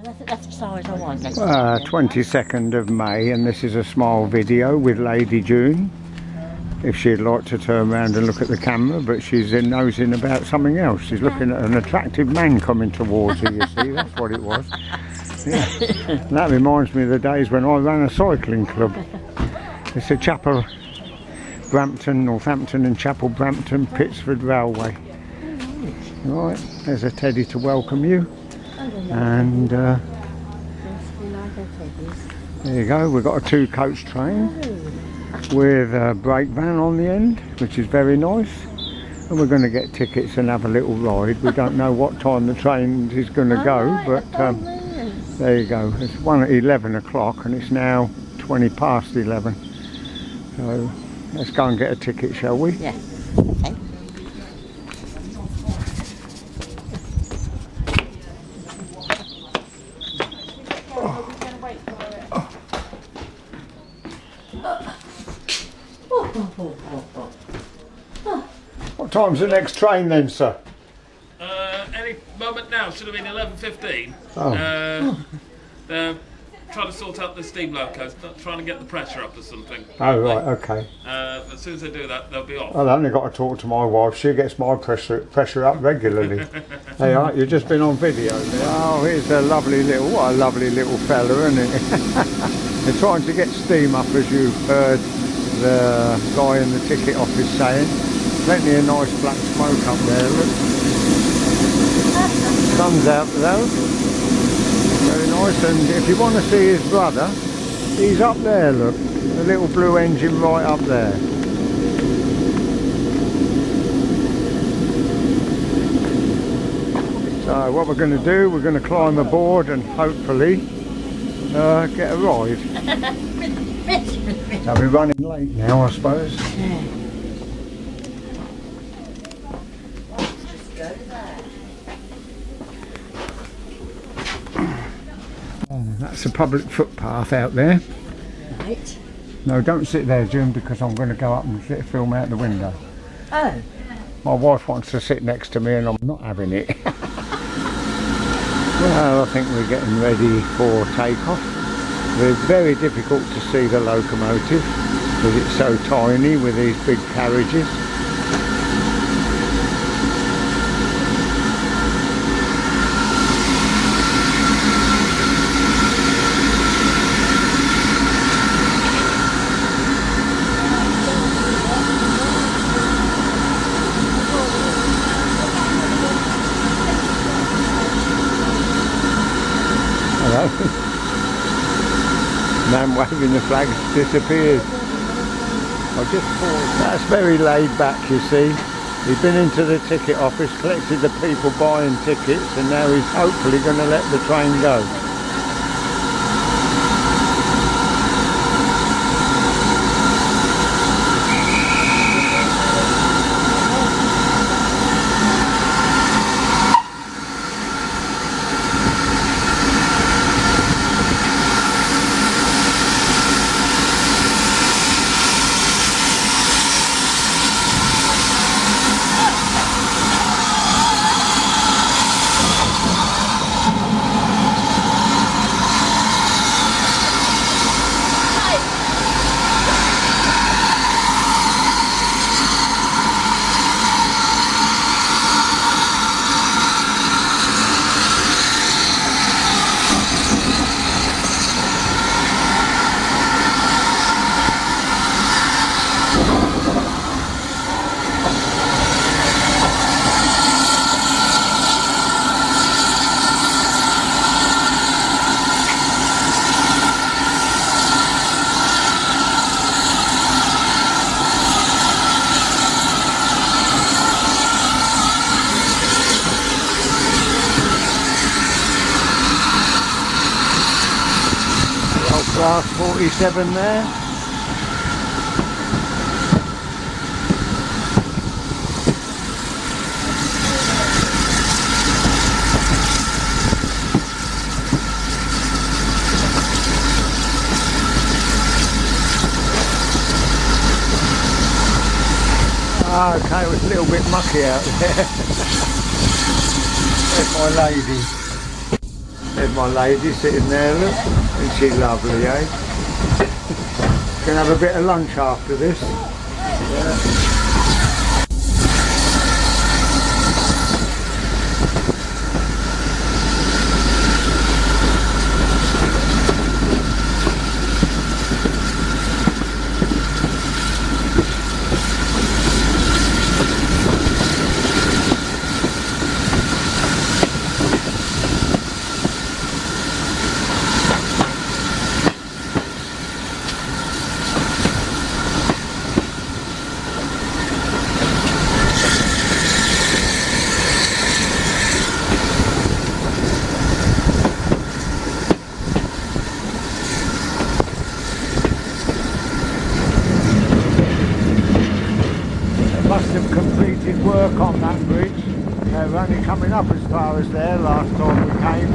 That's as far as I want. 22nd of May, and this is a smile video with Lady June. If she'd like to turn around and look at the camera, but she's nosing about something else. She's looking at an attractive man coming towards her, you see, that's what it was. Yeah. And that reminds me of the days when I ran a cycling club. It's a Chapel Brampton, Northampton and Chapel Brampton, Pittsford Railway. Right, there's a teddy to welcome you. And there you go, we've got a 2-coach train with a brake van on the end, which is very nice, and we're going to get tickets and have a little ride. We don't know what time the train is going to go, but there you go. It's 11 o'clock and it's now 20 past 11, so let's go and get a ticket, shall we? Yeah. Okay. What time's the next train then, sir? Any moment now. Should have been 11:15. Oh. They're trying to sort out the steam locos, trying to get the pressure up or something. Oh right, okay. As soon as they do that, they'll be off. I've only got to talk to my wife. She gets my pressure up regularly. Hey, you've just been on video there. Oh, here's a lovely little, what a lovely little fella, isn't it? They're trying to get steam up, as you've heard the guy in the ticket office saying. Plenty of nice black smoke up there, look. Sun's out though. Very nice, and if you want to see his brother, he's up there, look. The little blue engine right up there. So what we're going to do, we're going to climb aboard and hopefully get a ride. So we're running late now, I suppose. Yeah. That's a public footpath out there. Right. No, don't sit there, June, because I'm going to go up and film out the window. Oh. My wife wants to sit next to me and I'm not having it. Well, I think we're getting ready for takeoff. It's very difficult to see the locomotive because it's so tiny with these big carriages. Man waving the flag disappeared. I just thought that's very laid back, you see. He's been into the ticket office, collected the people buying tickets, and now he's hopefully going to let the train go. Class 47 there. Okay, it was a little bit mucky out there. There's my lady. There's my lady sitting there, look. Isn't she lovely, eh? Can have a bit of lunch after this. Must have completed work on that bridge. They were only coming up as far as there last time we came.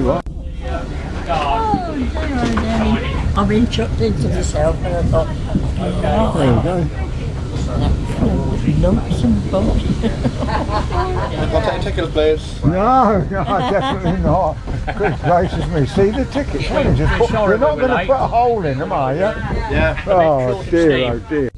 What? Oh, dear. I've been chucked into myself and I thought, oh, There you go. lumps and bumps. Contact tickets, please. No, definitely not. Good gracious me. See the tickets? You're not going to put a hole in them, are you? Yeah. Oh dear, oh dear.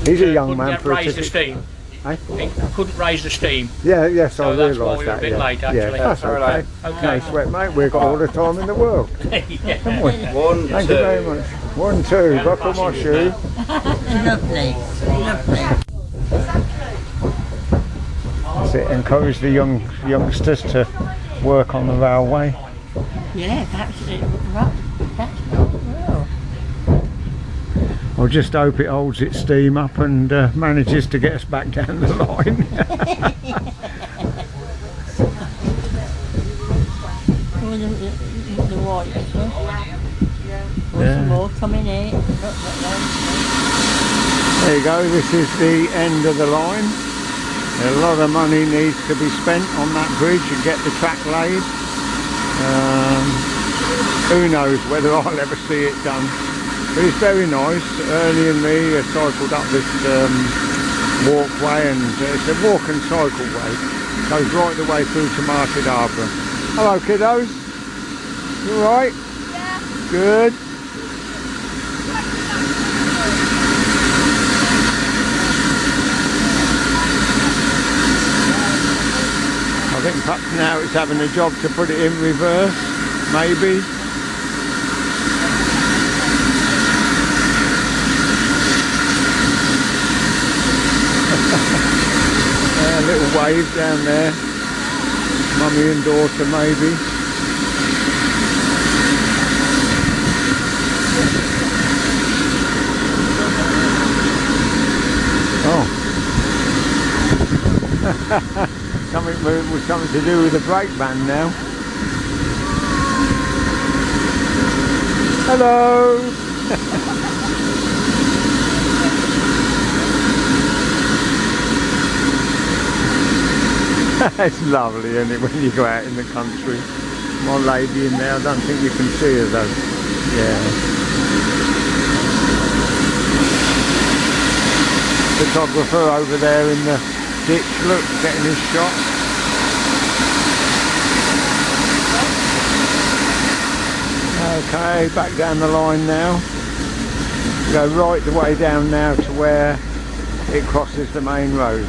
He's a young man for a raise the ticket. steam. Eh? He couldn't raise the steam. Yeah, yes, So I that's realise why we were that. a bit Yeah, late, yeah, actually. that's okay. No sweat, mate. We've got all the time in the world. Haven't we? One, Thank two. you very much. 1, 2. Buckle my shoe. Lovely, lovely. That's it. Encourage the youngsters to work on the railway. Yeah, that's it. Right. That's well. I'll just hope it holds its steam up and manages to get us back down the line. Oh, the white stuff. Oh, Yeah. some more coming in. Look. There you go. This is the end of the line. A lot of money needs to be spent on that bridge and get the track laid. Who knows whether I'll ever see it done. But it's very nice. Ernie and me cycled up this walkway, and it's a walk and cycle way. Goes right the way through to Market Harbour. Hello kiddos. You alright? Yeah. Good. I think perhaps now it's having a job to put it in reverse, maybe. A little wave down there. Mummy and daughter maybe. Oh. Something with something to do with the brake man now. Hello. It's lovely, isn't it, when you go out in the country. My lady in there, I don't think you can see her though. Yeah. Photographer over there in the ditch, look, getting his shot. Okay, back down the line now. Go right the way down now to where it crosses the main road.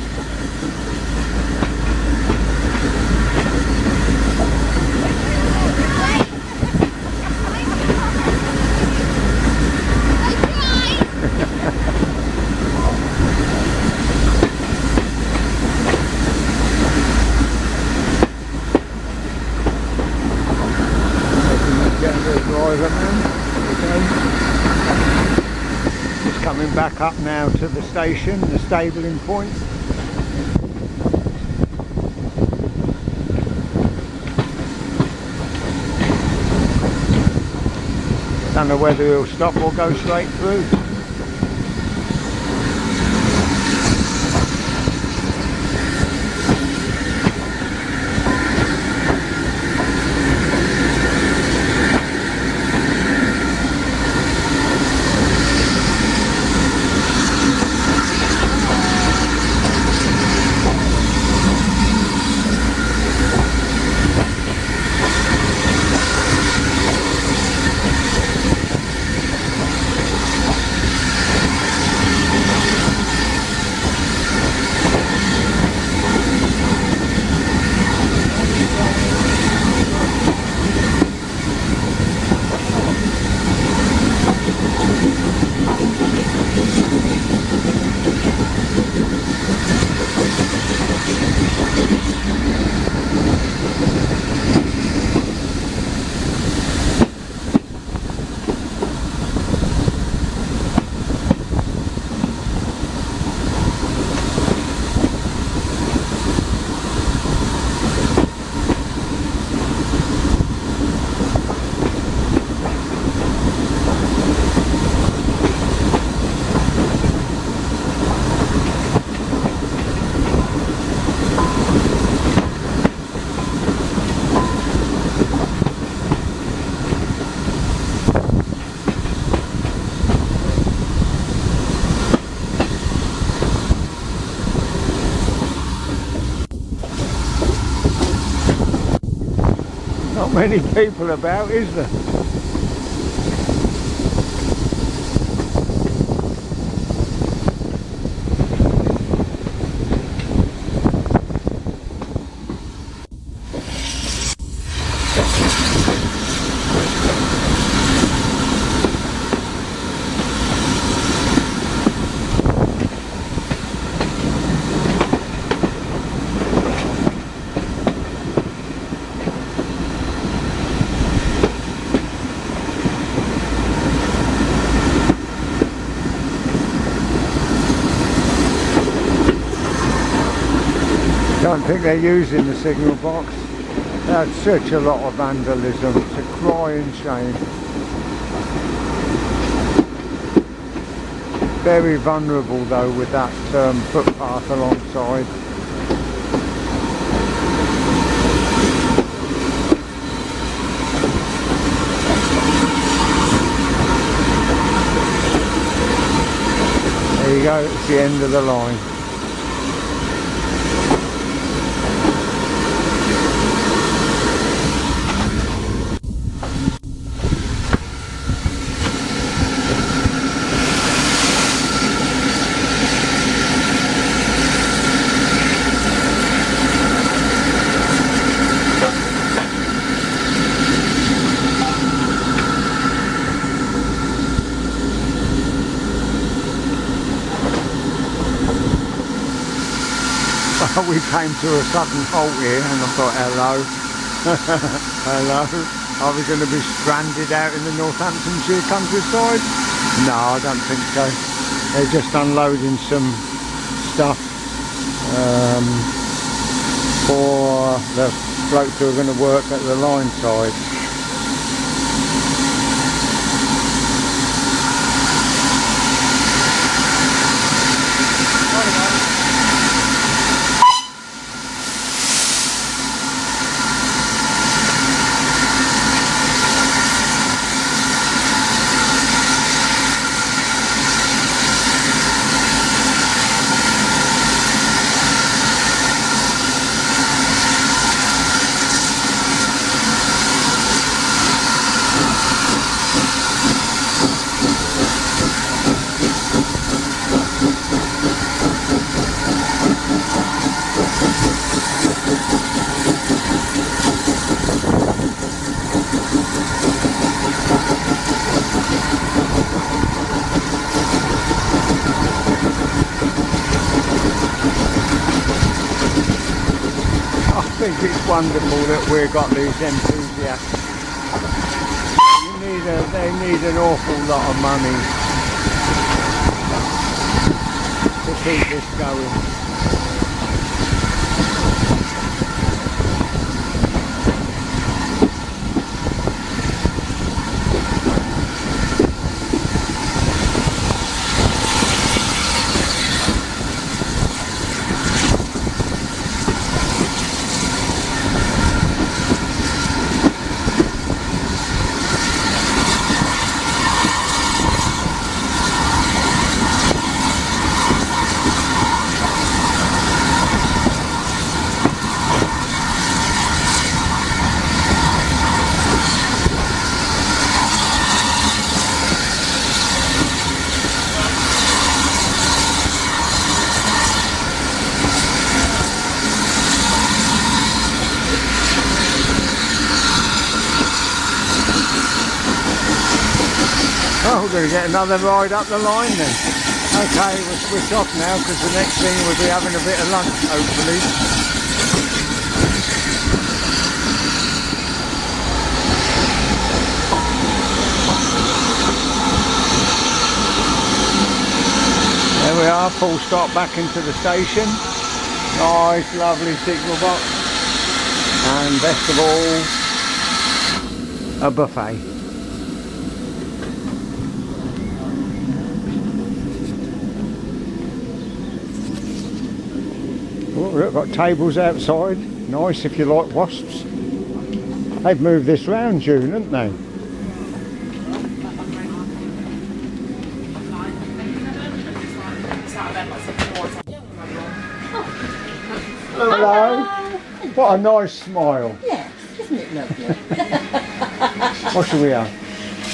Just coming back up now to the station, the stabling point. Don't know whether he'll stop or go straight through. Not many people about, is there? I don't think they're using the signal box. They had such a lot of vandalism. It's a crying shame. Very vulnerable though with that footpath alongside. There you go, it's the end of the line. We came to a sudden halt here and I thought, hello, hello, are we going to be stranded out in the Northamptonshire countryside? No, I don't think so. They're just unloading some stuff for the blokes who are going to work at the line side. I think it's wonderful that we've got these enthusiasts. They need an awful lot of money to keep this going. Oh, we're going to get another ride up the line then. Okay, we'll switch off now because the next thing we'll be having a bit of lunch, hopefully. There we are, full stop back into the station. Nice, lovely signal box. And best of all, a buffet. Oh, we've got tables outside, nice if you like wasps. They've moved this round, June, haven't they? Hello. What a nice smile. Yes, isn't it lovely. What should we have?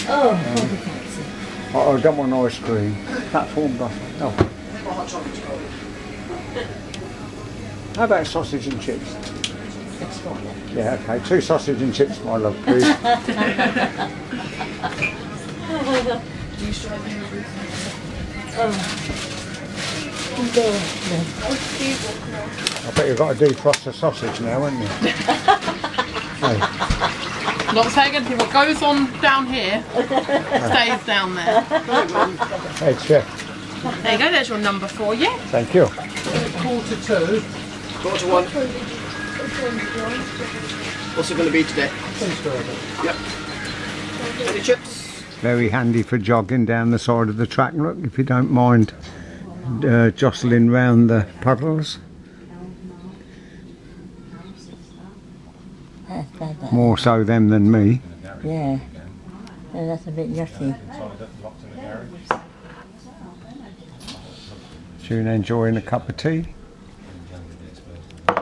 Oh, what a taxi. I don't want ice cream. Platform bus. Oh. How about sausage and chips? That's fine. Yeah, okay. 2 sausage and chips, my love, please. I bet you've got to defrost the sausage now, haven't you? Hey. Not saying anything. What goes on down here stays down there. Hey, chef. There you go. There's your number for you. Thank you. 1:45. 1:45. What's it going to be today? Yep. Any chips? Very handy for jogging down the side of the track, look, if you don't mind jostling round the puddles. That's better. More so them than me. Yeah. Yeah, that's a bit yucky. June enjoying a cup of tea.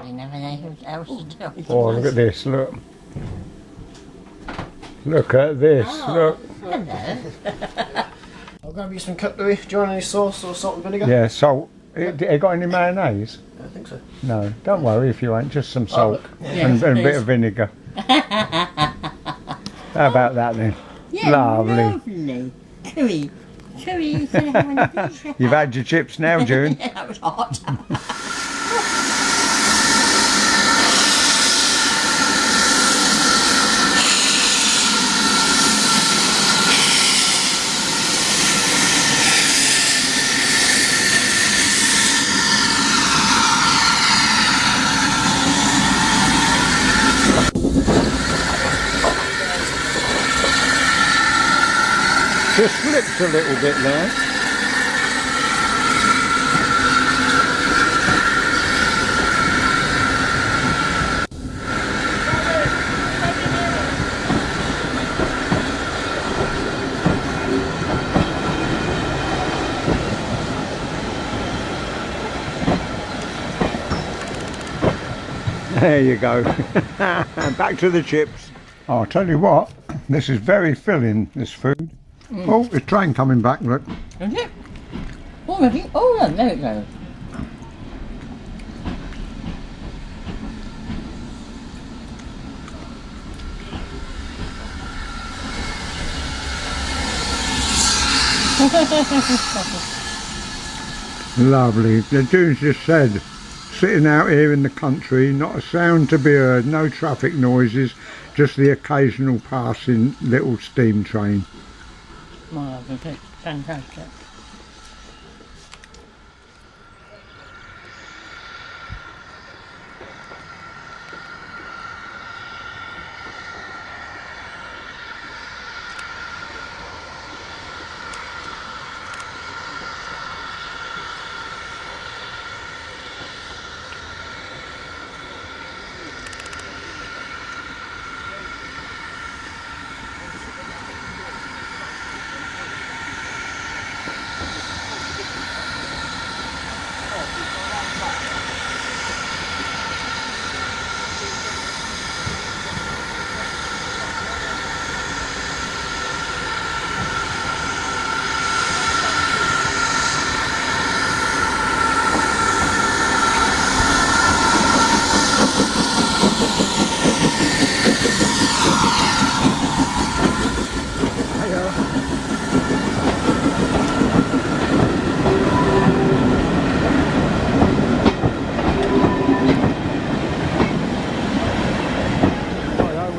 You never know who else to tell. Oh, look at this, look. Look at this, look. I'll grab you some cutlery. Do you want any sauce or salt and vinegar? Yeah, salt. It got any mayonnaise? I think so. No, don't worry if you ain't, just some salt Yes, and a bit please. of vinegar. How about that then? Yeah, Lovely. lovely. Chewy. Chewy. So have one of these. You've had your chips now, June. Yeah, that was hot. Just slipped a little bit there. There you go. Back to the chips. Oh, I'll tell you what, this is very filling, this food. Oh, the train coming back, look. Is it? Already? Oh, yeah, there it goes. Lovely. The June's just said, sitting out here in the country, not a sound to be heard, no traffic noises, just the occasional passing little steam train. Marvellous. Fantastic.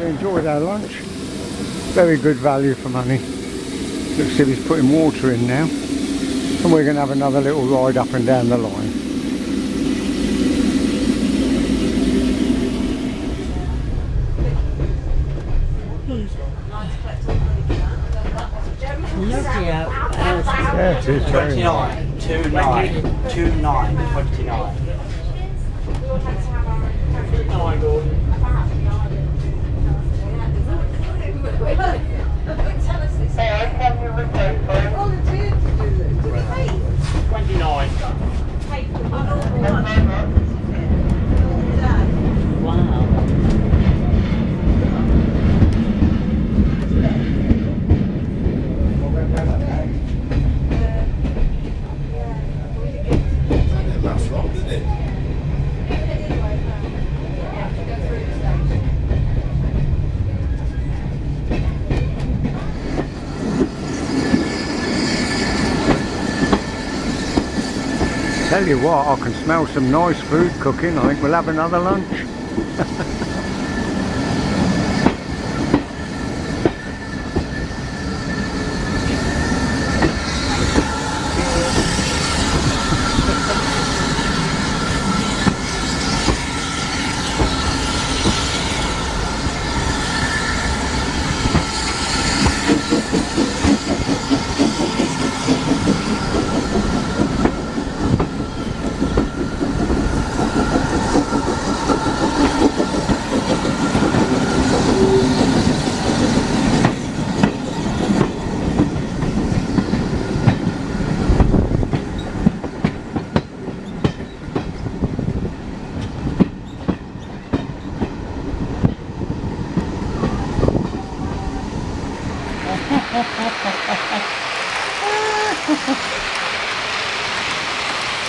Enjoyed our lunch. Very good value for money. Looks as if he's putting water in now. And we're going to have another little ride up and down the line. Lovely out. Yeah, it is very nice. 29, 29, 29. Wow. Tell you what, I can smell some nice food cooking. I think we'll have another lunch.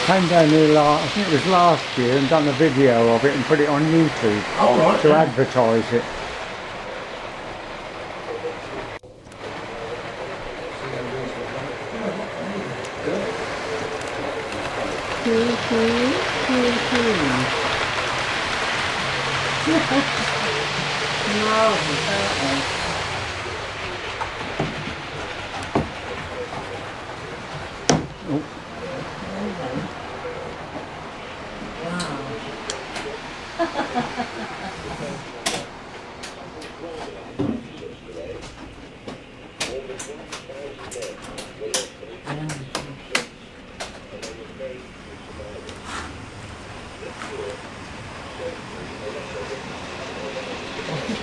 Came down here I think it was last year, and done a video of it and put it on YouTube to advertise it.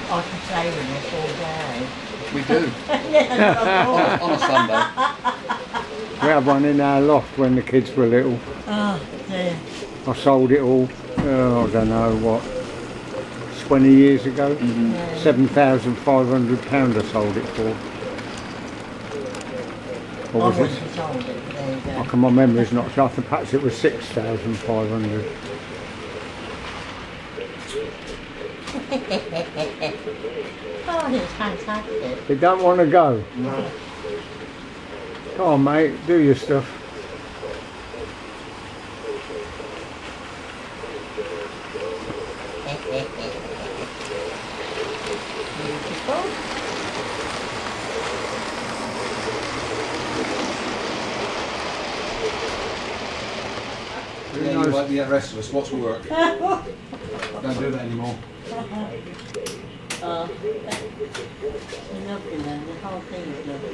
I can play with this all day. We do. On a Sunday. We had one in our loft when the kids were little. Oh dear. I sold it all, I don't know what, 20 years ago. £7,500 I sold it for. Or was it? Sold it, there you go. I can, my memory's not sure, perhaps it was 6,500. Oh, it's fantastic. You don't want to go? No. Come on mate, do your stuff. Beautiful. Yeah, you like the rest of us. What's work? Don't do that anymore. Oh, lovely then, the whole thing is lovely.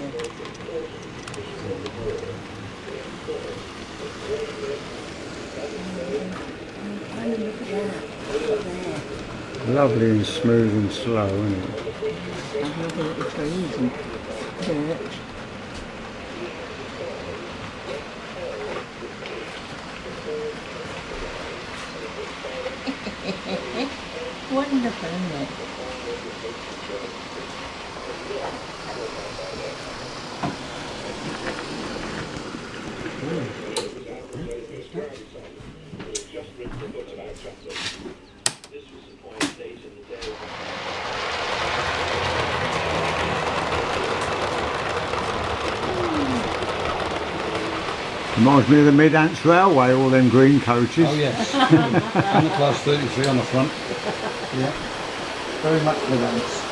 Lovely and smooth and slow, isn't it? I'm looking at the trees and dirt. Wonderful, isn't it? Reminds me of the Mid-Ants Railway, all them green coaches. Oh yes. And the class 33 on the front. Yeah. Very much with ants.